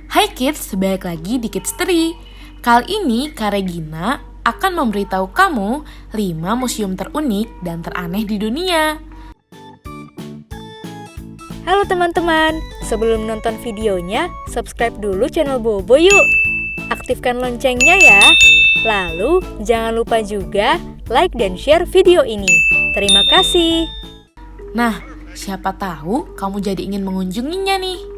Hai kids, balik lagi di Kids Tree. Kali ini Kak Regina akan memberitahu kamu 5 museum terunik dan teraneh di dunia. Halo teman-teman, sebelum nonton videonya, subscribe dulu channel Bobo yuk. Aktifkan loncengnya ya. Lalu, jangan lupa juga like dan share video ini. Terima kasih. Nah, siapa tahu kamu jadi ingin mengunjunginya nih.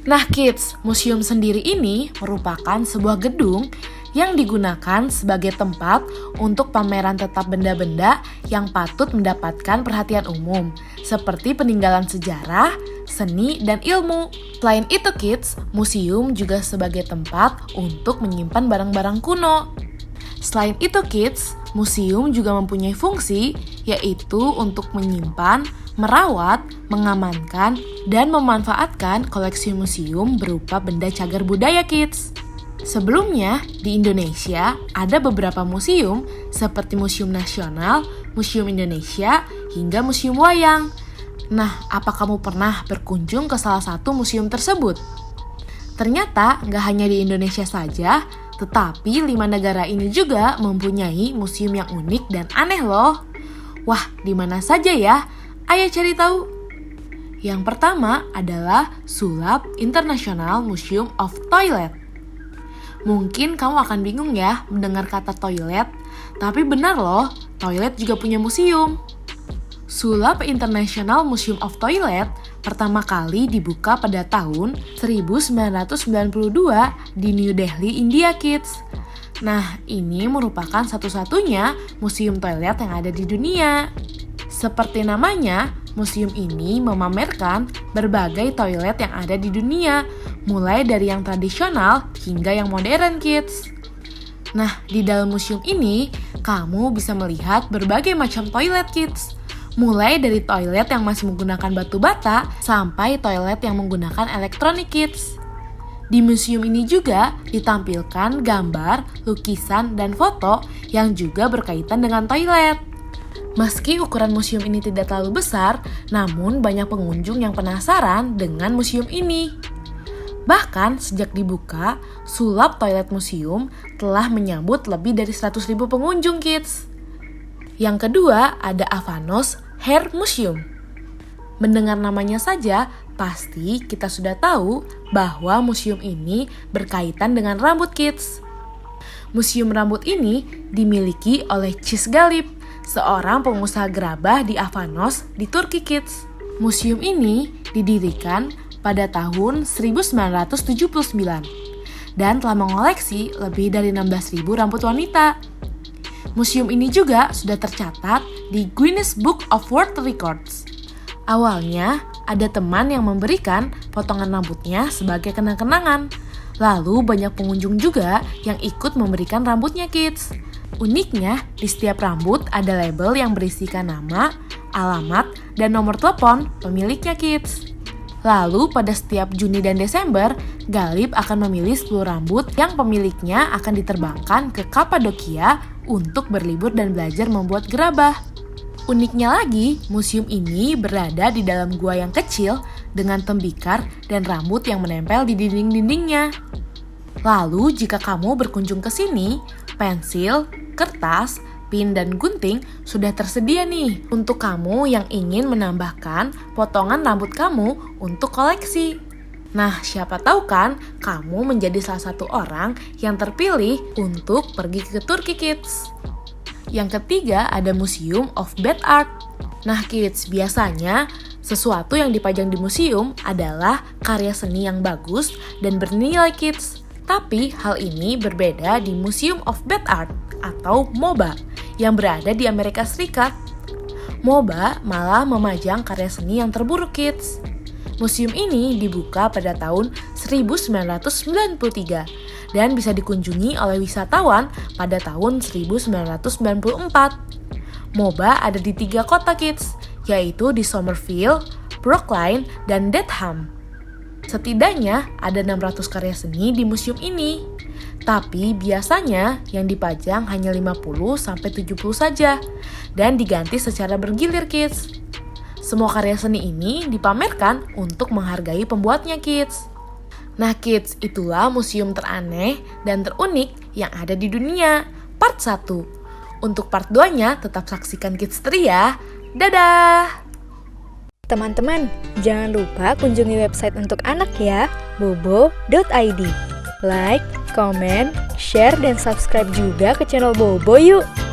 Nah kids, museum sendiri ini merupakan sebuah gedung yang digunakan sebagai tempat untuk pameran tetap benda-benda yang patut mendapatkan perhatian umum, seperti peninggalan sejarah, seni, dan ilmu. Selain itu kids, museum juga sebagai tempat untuk menyimpan barang-barang kuno. Selain itu kids, museum juga mempunyai fungsi yaitu untuk menyimpan, merawat, mengamankan, dan memanfaatkan koleksi museum berupa benda cagar budaya kids. Sebelumnya, di Indonesia ada beberapa museum seperti Museum Nasional, Museum Indonesia, hingga Museum Wayang. Nah, apa kamu pernah berkunjung ke salah satu museum tersebut? Ternyata nggak hanya di Indonesia saja, tetapi 5 negara ini juga mempunyai museum yang unik dan aneh loh. Wah, di mana saja ya? Ayo cari tahu. Yang pertama adalah Sulap International Museum of Toilet. Mungkin kamu akan bingung ya mendengar kata toilet, tapi benar loh, toilet juga punya museum. Sulap International Museum of Toilet pertama kali dibuka pada tahun 1992 di New Delhi, India kids. Nah, ini merupakan satu-satunya museum toilet yang ada di dunia. Seperti namanya, museum ini memamerkan berbagai toilet yang ada di dunia, mulai dari yang tradisional hingga yang modern kids. Nah, di dalam museum ini, kamu bisa melihat berbagai macam toilet kids. Mulai dari toilet yang masih menggunakan batu bata sampai toilet yang menggunakan elektronik kids. Di museum ini juga ditampilkan gambar, lukisan, dan foto yang juga berkaitan dengan toilet. Meski ukuran museum ini tidak terlalu besar, namun banyak pengunjung yang penasaran dengan museum ini. Bahkan sejak dibuka, Sulap Toilet Museum telah menyambut lebih dari 100.000 pengunjung kids. Yang kedua ada Avanos Hair Museum. Mendengar namanya saja, pasti kita sudah tahu bahwa museum ini berkaitan dengan rambut kids. Museum rambut ini dimiliki oleh Cis Galip, seorang pengusaha gerabah di Avanos di Turki kids. Museum ini didirikan pada tahun 1979 dan telah mengoleksi lebih dari 16.000 rambut wanita. Museum ini juga sudah tercatat di Guinness Book of World Records. Awalnya, ada teman yang memberikan potongan rambutnya sebagai kenang-kenangan. Lalu banyak pengunjung juga yang ikut memberikan rambutnya kids. Uniknya, di setiap rambut ada label yang berisikan nama, alamat, dan nomor telepon pemiliknya kids. Lalu pada setiap Juni dan Desember, Galip akan memilih 10 rambut yang pemiliknya akan diterbangkan ke Kapadokia untuk berlibur dan belajar membuat gerabah. Uniknya lagi, museum ini berada di dalam gua yang kecil dengan tembikar dan rambut yang menempel di dinding-dindingnya. Lalu jika kamu berkunjung ke sini, pensil, kertas, pin, dan gunting sudah tersedia nih untuk kamu yang ingin menambahkan potongan rambut kamu untuk koleksi. Nah, siapa tahu kan kamu menjadi salah satu orang yang terpilih untuk pergi ke Turki kids. Yang ketiga ada Museum of Bad Art. Nah kids, biasanya sesuatu yang dipajang di museum adalah karya seni yang bagus dan bernilai kids. Tapi hal ini berbeda di Museum of Bad Art atau MOBA yang berada di Amerika Serikat. MOBA malah memajang karya seni yang terburuk kids. Museum ini dibuka pada tahun 1993 dan bisa dikunjungi oleh wisatawan pada tahun 1994. MOBA ada di 3 kota kids, yaitu di Somerville, Brookline, dan Dedham. Setidaknya ada 600 karya seni di museum ini. Tapi biasanya yang dipajang hanya 50-70 saja dan diganti secara bergilir kids. Semua karya seni ini dipamerkan untuk menghargai pembuatnya kids. Nah kids, itulah museum teraneh dan terunik yang ada di dunia, part 1. Untuk part 2-nya tetap saksikan Kids Tri ya. Dadah! Teman-teman, jangan lupa kunjungi website untuk anak ya, bobo.id. Like, comment, share, dan subscribe juga ke channel Bobo yuk!